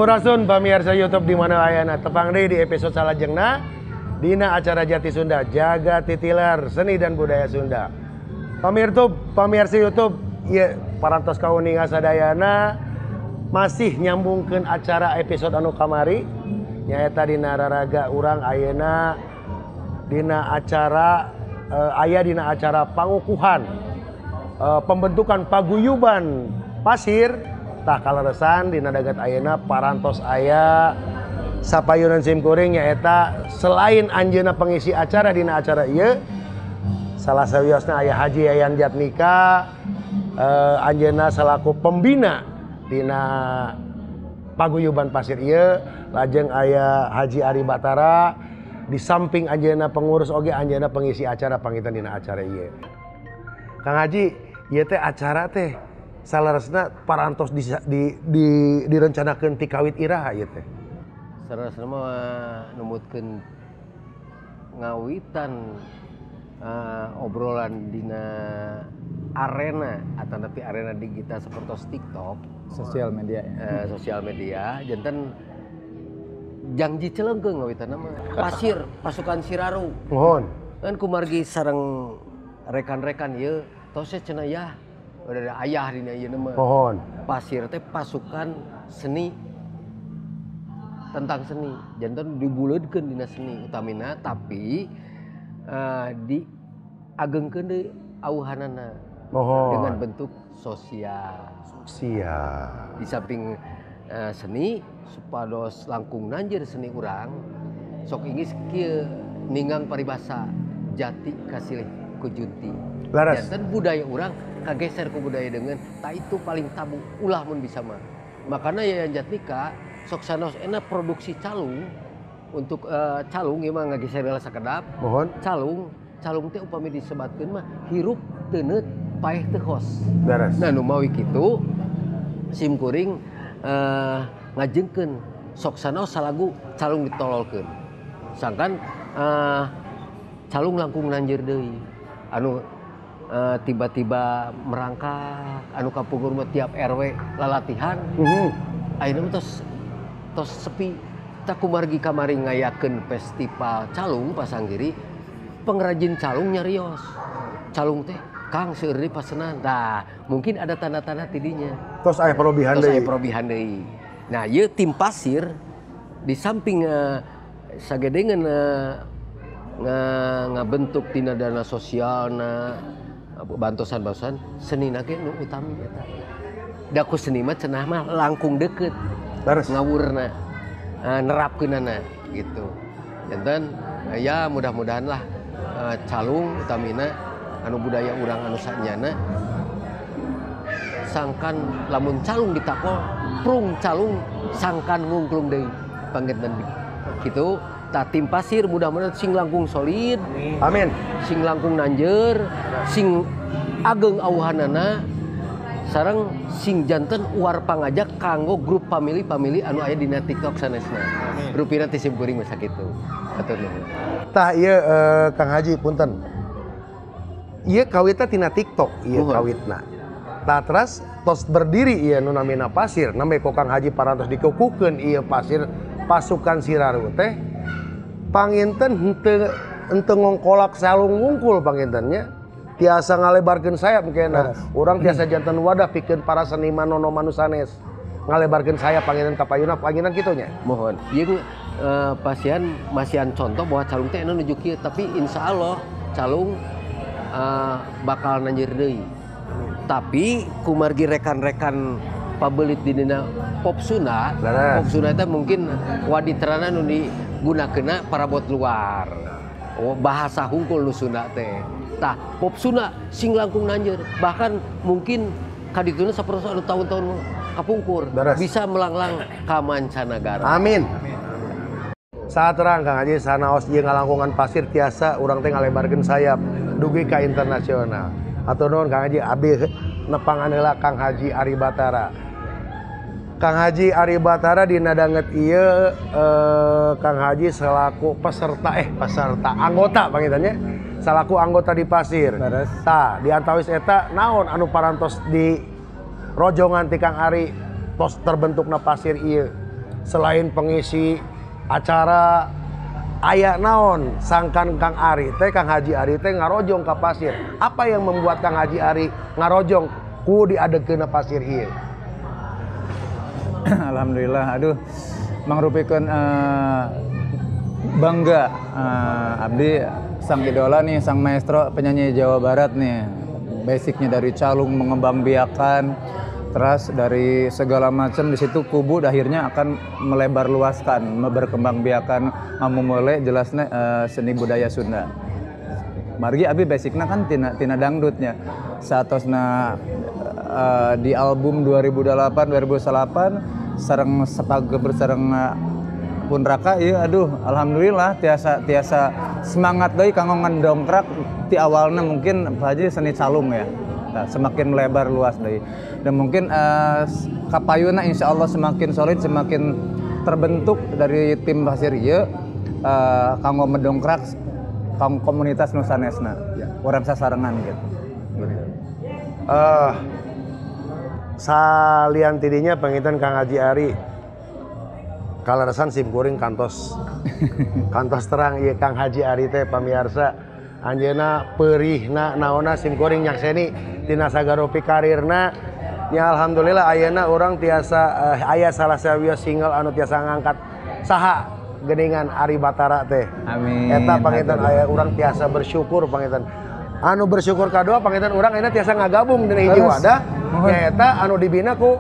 Sampurasun pamirsa YouTube di mana ayana tepang deui di episode salajengna dina acara Jati Sunda Jaga Titiler Seni dan Budaya Sunda. Pamirsa YouTube ieu parantos kauninga sadayana masih nyambungkeun acara episode anu kamari nyaeta dina raraga urang ayeuna dina acara dina acara pangukuhan pembentukan paguyuban pasir tah kaleresan dina daget ayeuna parantos aya sapayunan simkuring nyaeta selain anjeunna pengisi acara dina acara ieu salah sawiosna aya Haji Yayan Jatnika anjeunna selaku pembina dina paguyuban pasir ieu lajeng aya Haji Ari Batara di samping anjeunna pengurus oge anjeunna pengisi acara pangitan dina acara ieu. Kang Haji ieu teh acara teh salaresna parantos direncanakeun ti kawit iraha ieu teh. Salaresna mah numutkeun ngawitan obrolan dina arena atau tapi arena digital seperti TikTok, sosial media ya. Sosial media janten janji celeungkeung ngawitanna mah pasir pasukan Siraru. Mohon. Kan kumargi sareng rekan-rekan ieu tos cenah ya ada ayah dina ieu mah. Mohon. Pasir teh pasukan seni tentang seni. Janten dibuleudkeun dina seni utamina tapi diagengkeun deui auhanana. Mohon. Dengan bentuk sosial. Siap. Di samping seni supados langkung nanjeur seni urang sok ingis kieu ninggang paribasa jati kasilih ku junti. Laras. Janten budaya urang kageser ku budaya dengan tak itu paling tabu ulah mun bisa mah. Makana Yayan Jatnika sok sanos enak produksi calung untuk calung ieu mah ngageser heula sakedap. Mohon. Calung teh upami disebatkeun mah hirup teu neut paeh teu hos. Laras. Nah nu mawi kitu simkuring ngajengkeun sok sanos salagu calung ditololkeun. Sangkan calung langkung nanjeur deui. Anu tiba-tiba merangkak anu kapugur mah tiap RW lalatihan. Ayeuna mah tos sepi. Tak kumargi kamari ngayakeun festival calung Pasanggiri. Pengrajin calung nyarios. Calung teh Kang seueur deui pasenan. Tah, mungkin ada tanda-tanda tidinya. Tos aya parobihan deui. Nah, ieu tim pasir di samping sagedengan ngabentuk tina dana sosialna bantosan-bantosan senina ge nu utami eta. Da ku seni mah cenah mah langkung deukeut. Laras. Ngawurna nerapkeunana gitu. Janten ya mudah-mudahan lah calung utamina anu budaya urang anu sanyana sangkan lamun calung ditakol prung calung sangkan ngungklung deui panggetan kitu. Tah tim pasir mudah-mudahan sing langkung solid. Amin. Sing langkung nanjeur, sing ageng auhanana sareng sing janten uar pangajak kanggo grup family anu aya dina TikTok sanesna. Rupina teh simkuring mah sakitu. Atur nuhun. Tah ieu Kang Haji punten. Ieu kawitna tina TikTok ieu kawitna. Tah terus tos berdiri ieu nu namina pasir, nambe ku Kang Haji parantos dikukuhkeun ieu pasir pasukan Siraru teh. Panginten henteu ngongkolak salung ngungkul pangintennya. Tiasa ngalebarkeun sayap kena. Urang tiasa janten wadah pikeun para seniman nono manu sanes. Ngalebarkeun sayap panginten ka payuna panginten kitu nya. Mohon. Ieu masihan contoh bahwa calung teh anu nuju kieu tapi insyaallah calung bakal nanjeur deui. Tapi kumargi rekan-rekan pabelit di dina Popsuna. Popsuna teh mungkin waditrana nu digunakeunna parabot luar. Bahasa hungkul nu Sunda teh. Tah, Popsuna sing langkung nanjeur. Bahkan mungkin kadituna sapertos anu tahun-tahun kapungkur bisa melanglang ka mancanagara. Amin. Saat terang Kang Haji sanaos ieu ngalangkungan pasir tiasa urang teh ngalebarkeun sayap dugi ka internasional. Atur nuhun Kang Haji abdi nepangan heula Kang Haji Ari Batara. Kang Haji Ari Batara dina danget ieu Kang Haji selaku peserta anggota pangitannya salaku anggota di pasir. Tah di antawis eta naon anu parantos di rojongan ti Kang Ari tos terbentukna pasir ieu. selain pengisi acara aya naon sangkan Kang Ari teh Kang Haji Ari teh ngarojong ka pasir. Apa yang membuat Kang Haji Ari ngarojong ku diadegeuna pasir ieu? Alhamdulillah, aduh mangrupikeun bangga abdi sang idola nih, sang maestro penyanyi Jawa Barat nih. Basicnya dari calung mengembangbiakan, terus dari segala macam di situ kubu akhirnya akan melebar luaskan, berkembangbiakan mulai jelasnya seni budaya Sunda. Margi abi basicnya kan tina dangdutnya. Saatosna di album 2008 sareng sepageber sareng pun raka iya aduh alhamdulillah tiasa semangat deui kanggo ngandongkrak ti awalna mungkin Pak Haji seni calung ya. Nah, semakin melebar luas deui. Dan mungkin kapayuna insyaallah semakin solid, semakin terbentuk dari tim pasir ieu kanggo mendongkrak komunitas nu sanesna. Urang sasarengan gitu. Salian tidinya pengitan Kang Haji Ari kaleresan simkuring kantos terang ieu Kang Haji Ari teh pamirsa anjeunna peurihna naonna simkuring nyakseni tina sagaropi karirna nya alhamdulillah ayeuna urang tiasa aya salah sawios single anu tiasa ngangkat saha geuningan Ari Batara teh. Amin. Eta pangitan aya urang tiasa bersyukur pangitan. Anu bersyukur kadua pangitan urang ayeuna tiasa ngagabung dina hiji wadah nyaeta anu dibina ku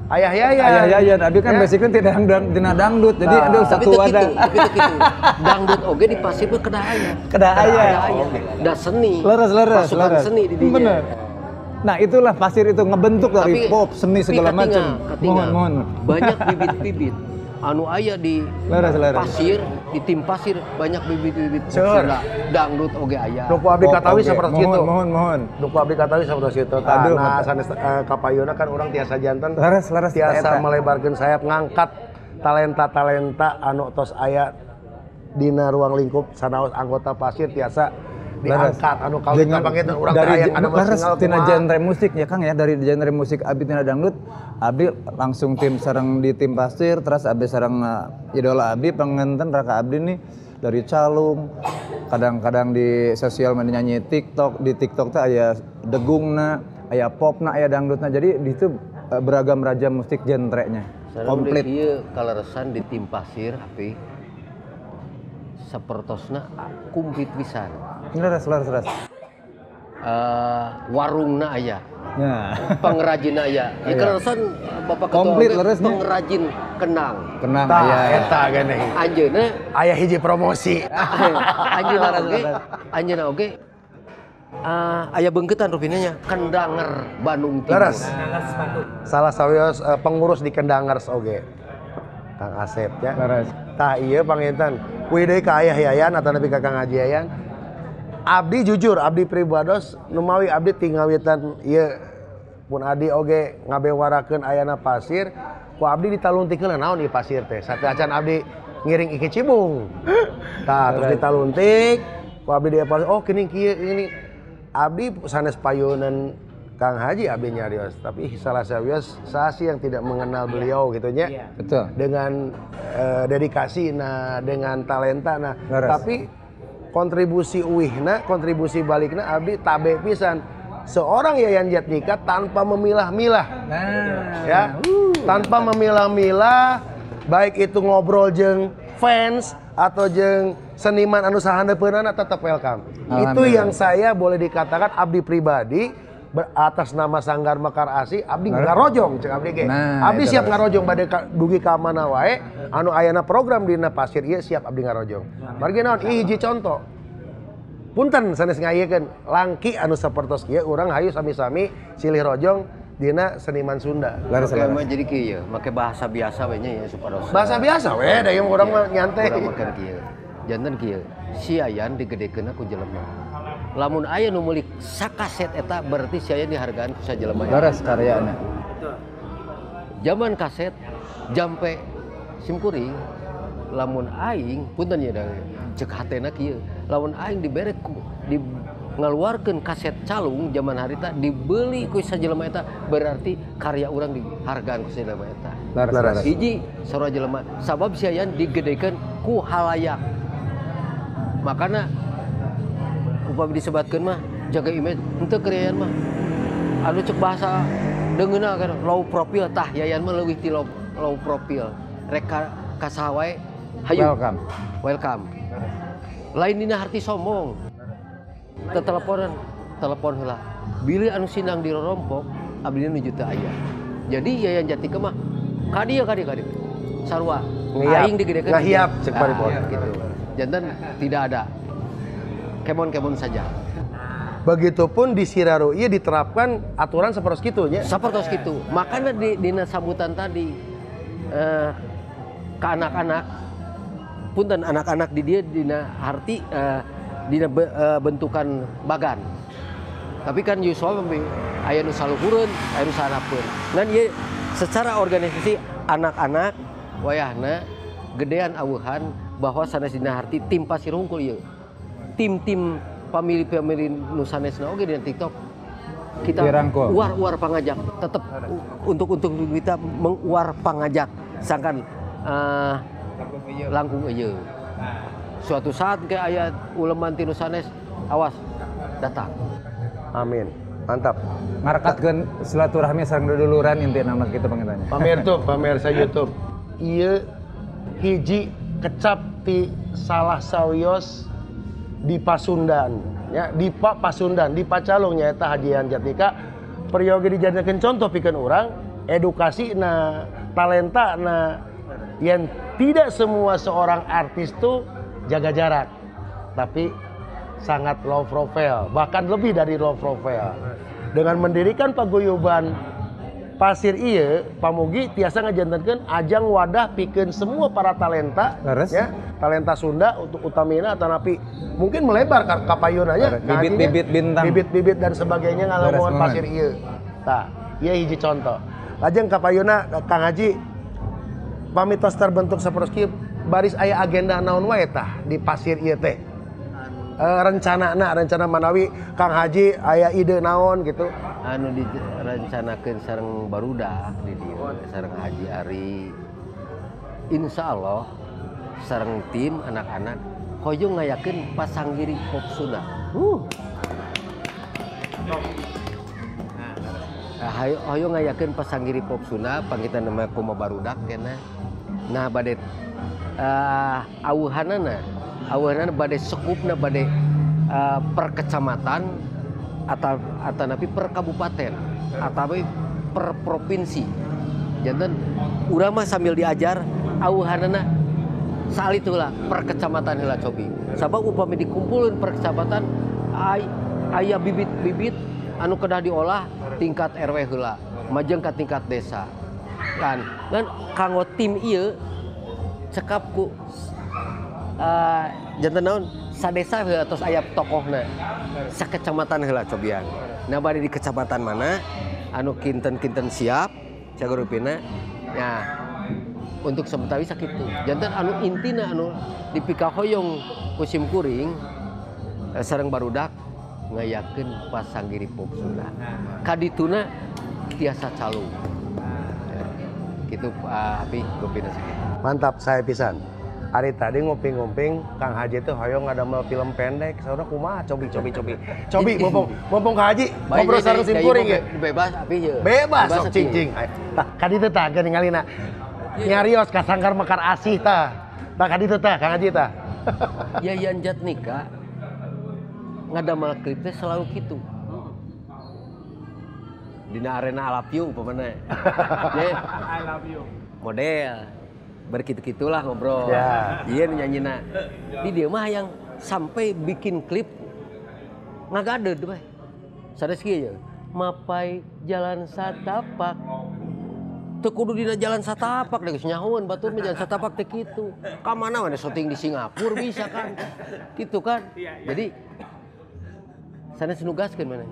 Ayah Yayan. Abi kan basicnya tina dangdut. Jadi aduh satu wadah. Tapi kitu. Dangdut oge di pasir mah kedah aya. Kedah aya. Da seni. Leres. Pasukan seni di dinya. Bener. Nah itulah pasir itu ngebentuk dari pop, seni segala macam. Mohon. Banyak bibit-bibit anu aya di pasir, di tim pasir banyak bibit-bibit Sunda. Dangdut oge aya. Nu ku abdi katawi saperti kitu. Mohon. Nu ku abdi katawi saperti kitu. Nah, sanes kapayuna kan urang tiasa janten. Leres. Tiasa melebarkeun sayap ngangkat talenta-talenta anu tos aya dina ruang lingkup sanaos anggota pasir tiasa diangkat anu kawin pangitan urang teh aya kana single tina genre musik ya Kang ya, dari genre musik abdi tina dangdut abdi langsung tim sareng di tim pasir, terus abdi sareng idola abdi panganten raka abdi nih dari calung, kadang-kadang di sosial media nyanyi TikTok, di TikTok teh aya degungna, aya popna, aya dangdutna, jadi di itu beragam ragam musik genrenya komplit. Ieu kaleresan di tim pasir api sapertosna kumplit pisan. Leres. Warungna aya. Ya. Pengrajinna aya. Ya kaleresan Bapak Ketua komplit oge leresnya. pengrajin kenang. Kenang tah aya. eta geuning. Anjeunna Aya hiji promosi. Anjeunna oge aya beungkeutan rupinanya Kendanger Bandung Timur. Leres. Salah sawios pengurus di Kendangers oge. Kang Asep ya. Leres. Tah ieu panginten kuy deui ka Ayah Yayan atau nepi ka Kang Haji Yayan. Abdi jujur, abdi pribados nu mawi abdi tingawitan ieu pun adi oge ngabewarakeun ayana pasir, ku abdi ditaluntikeun naon ieu pasir teh. Sateacan abdi ngiring Iki Cibung. Tah terus ditaluntik, ku abdi dievaluasi oh geuning kieu ini. Abdi sanes payunan Kang Haji abdi nyarios, tapi salah sawios sasi yang tidak mengenal beliau gitu nya. Betul. Dengan dedikasi dengan talenta Leres. tapi kontribusi uihna, kontribusi balikna abdi tabe pisan. Seorang Yayan Jatnika tanpa memilah-milah. Ya. Tanpa memilah-milah baik itu ngobrol jeung fans atau jeung seniman anu sahandeupeunana tetep welcome. Itu yang saya boleh dikatakan abdi pribadi atas nama Sanggar Mekar Asih abdi ngarojong cek abdi ge. Abdi siap ngarojong bade dugi ka mana wae anu ayana program dina pasir ieu siap abdi ngarojong. Margi naon hiji contoh. Punten sanes ngayekeun langki anu sapertos ieu urang hayu sami-sami silih rojong dina seniman Sunda. Oke, mah jadi kieu, make bahasa biasa we nya ya supados. Bahasa biasa we da ieu urang mah nyantai. Urang makan kieu. Janten kieu, si Yayan digedekeun ku jelema. Lamun aya nu meuli sakaset eta berarti si Yayan dihargaan ku sajelema. Leres karyana. Zaman kaset jampe simkuring lamun aing punten ya da cek hatena kieu. Lamun aing dibere di ngaluarkeun kaset calung zaman harita dibeli ku sajelema eta berarti karya urang dihargaan ku sajelema eta. Laras. Hiji sarua jelema sabab siayan digedekeun ku halayak. Makana upami disebatkeun mah jaga image henteu keur mah anu cek bahasa deungeuna kan low profile tah yayan mah leuwih ti low profile rek ka saha wae hayu welcome lain dina harti sombong telepon heula bilih anu sindang di rorompok abdi nuju teu aya jadi yayan Jatike mah kadieu sarua aing digedekeun ngahiap cek paripun gitu jantan tidak ada kemon saja. Begitupun di Siraro ieu diterapkan aturan sapertos kitu nya. Sapertos kitu. Makanya dina sambutan tadi ke anak-anak punten anak-anak di dia dina harti dina bentukan bagan. Tapi kan Yusuf aya nu saluhureun, aya nu sanapeun. Ngan ieu secara organisasi anak-anak wayahna gedean aweuhan bahwa sanes dina harti tim pasir hungkul ieu. Tim-tim pamilih-pamilih nu sanesna oge di TikTok kita uar pangajak tetap untuk kita menguar pangajak sangkan langkung ieu suatu saat ke aya uleman ti nu sanes awas datang amin mantap ngarekatkeun silaturahmi sareng duduluran intina mah kitu pangitanya pamirsa YouTube ieu hiji kecap ti salah sawios di Pasundan ya di Pasundan di Pacalong nyaeta Hajian Jatika peryoge dijadikan contoh pikeun urang edukasi na talenta na yang tidak semua seorang artis tuh jaga jarak tapi sangat low profile bahkan lebih dari low profile dengan mendirikan paguyuban Pasir ieu pamugi tiasa ngajantenkeun ajang wadah pikeun semua para talenta ya talenta Sunda untuk utamina atanapi mungkin melebar ka payunna nya bibit-bibit bintang bibit-bibit dan sebagainya ngalamun Pasir ieu tah ieu hiji contoh lajeng ka payunna Kang Haji pamitos terbentuk sapertos baris aya agenda naon wae tah di Pasir ieu teh rencana manawi Kang Haji aya ide naon gitu anu direncanakeun sareng barudak di dieu sareng Haji Ari insyaallah sareng tim anak-anak hoyong ngayakeun pasanggiri pop Sunda hoyong ngayakeun pasanggiri pop Sunda panggitan nama kumaha barudak kenna nah bade aweuhanana bade sekupna bade per kecamatan atau napi per kabupaten atau per provinsi. Janten urang mah sambil diajar aweuhanana salit heula per kecamatan heula cobi. Sabab upami dikumpulkeun per kecamatan aya bibit-bibit anu kedah diolah tingkat RW heula, majeng ka tingkat desa. Kan kanggo tim ieu cekap ku janten naon sadesa heula tos aya tokohna sakecamatan heula cobian nah bade di kecamatan mana anu kinten-kinten siap sagurupina ya untuk sebetawi sakitu janten anu intina anu dipika hoyong musim kuring sareng barudak ngayakeun pasanggiri pop Sunda kadituna tiasa calung kitu Habi gopina sakitu mantap saya pisan hari tadi nguping-nguping Kang Haji tuh hoyong ngadamel film pendek. Saudara kumaha cobi mumpung Kang Haji ngobrol sareng simkuring ge. Bebas tapi ye. Bebas sok cicing. Tah ka ditu tah ningalina. Nyarios ka sangkar mekar asih tah. Tah ka ditu tah Kang Haji tah. Yayan Jatnika ngadamel klip teh selalu kitu. Dina arena I love you upamana. I love you. Model berkitu-kitulah ngobrol. Ya. Iya nyanyina. Di dia mah yang sampai bikin klip ngagaded bae. Sanes kieu ya. Mapai jalan satapak. Teu kudu dina jalan satapak geus nyahoeun batur mah jalan satapak teh kitu. Ka mana we syuting di Singapura bisa kan. Gitu kan. Jadi sanes nugaskeun mana.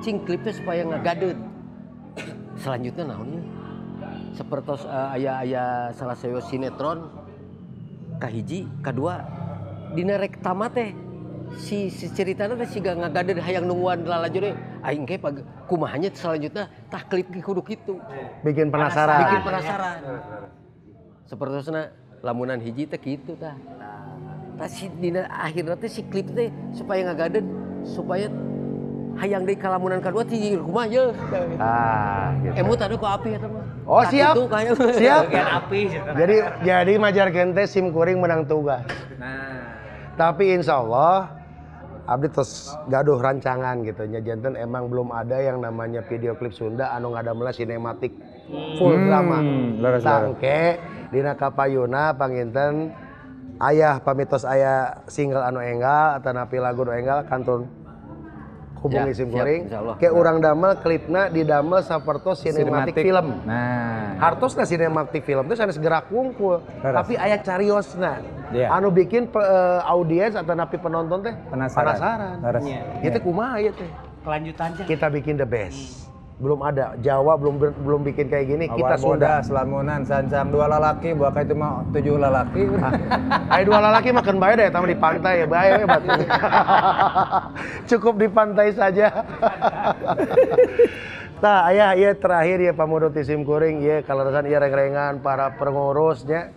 Cing klip teh supaya ngagaded. Selanjutnya naon ya? Sepertos aya salah sewa sinetron kahiji kadua dina rek tamat teh si ceritana teh siga ngagaded hayang nungguan lalajur aing ge kumahanya selanjutnya tah klip ge kudu kitu. Bikin penasaran. Bikin penasaran. Sapertosna lamunan hiji teh kitu tah. Tah si dina akhirna teh si klip teh supaya ngagadeun supaya hayang deui ka lamunan kadua ti kumaha ye. Gitu. Emut anu ku api eta mah. Oh Tah siap. kitu kaya. Siap. api Jadi majarkeun teh sim kuring menang tugas. Tapi insya Allah abdi terus gaduh rancangan gitu nya janten emang belum ada yang namanya video klip Sunda anu ngadamela sinematik full drama. Sangke dina kapayuna panginten aya pamitos aya single anu enggal atau napi lagu anu enggal kantun hubungi sim kuring ke urang damel klipna didamel sapertos sinematik film. Nah, Hartosna sinematik film teh sanes gerak wungkul, tapi aya cariosna. Iya. Anu bikin audiens atau napi penonton teh penasaran. Ieu teh kumaha ieu teh? kelanjutannya. Kita bikin the best. Belum ada Jawa belum bikin kayak gini, kita awal Sunda. muda selamunan sancang 2 lalaki buah itu mah 7 lalaki. Aya 2 lalaki makan bae deh, tamu di pantai ya bae we batu. Cukup di pantai saja. Tah aya ieu terakhir ya pamudut ti sim kuring ieu kaleresan ieu reng-rengan para pengurusnya.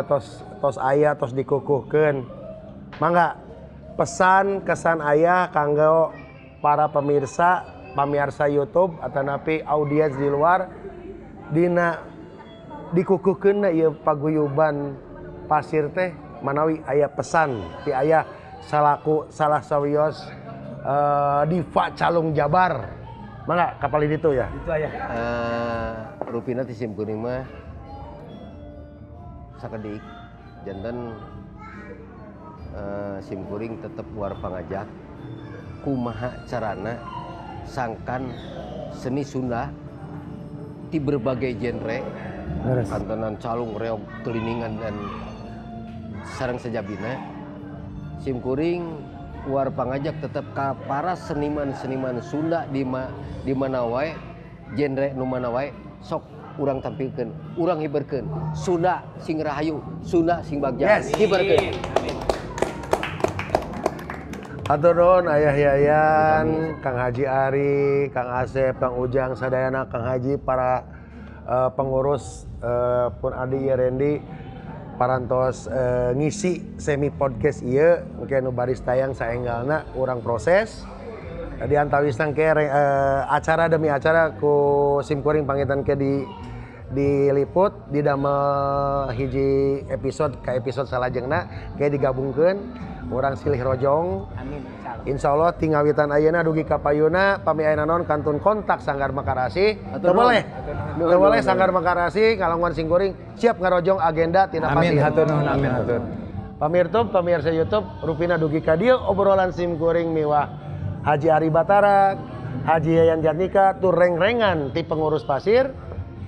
Tos aya tos dikukuhkeun. Mangga pesan kesan aya kanggo para pemirsa YouTube atau napi audiens di luar dina dikukuhkeunna ieu paguyuban pasir teh manawi aya pesan ti aya salah sawios diva calung Jabar. Mangga kapal itu ya. Itu aya. Rupina ti sim kuring mah sakedik janten sim kuring tetep war pangajak kumaha carana sangkan seni Sunda di berbagai genre kantonan calung reog keliningan dan sareng sajabina sim kuring war pangajak tetap ka para seniman-seniman Sunda di mana wae genre nu mana wae sok urang tampilkeun urang hiberkeun Sunda sing rahayu Sunda sing bagja hiberkeun. Hatur nuhun Ayah Yayan, Kang Haji Ari, Kang Asep, Kang Ujang, sadayana Kang Haji, para pengurus pun Adi Yerendi, parantos ngisi semi podcast ieu mungkin nu baris tayang saenggalna urang proses. Di antawisna ke acara demi acara ku sim kuring pangitan ke diliput didamel hiji episode ka episode salajengna ke digabungkeun. Urang silih rojong. Amin. Insyaallah tingawitan ayeuna dugi ka payuna pami ayeuna naon kantun kontak Sanggar Makarasi. Teu boleh. Teu boleh Sanggar Makarasi kalongan sing kuring siap ngarojong agenda tina pasti. Amin hatur nuhun amin hatur. Pamirsa YouTube rupina dugi ka dieu obrolan sim kuring miwah Haji Ari Batara, Haji Yayan Jatnika tur reng-rengan ti pengurus pasir.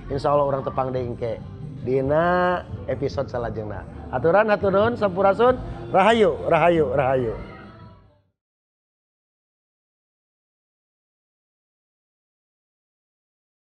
Insyaallah urang tepang deui engke dina episode salajengna. Aturan hatur nuhun sampurasun. Rahayu, rahayu, rahayu.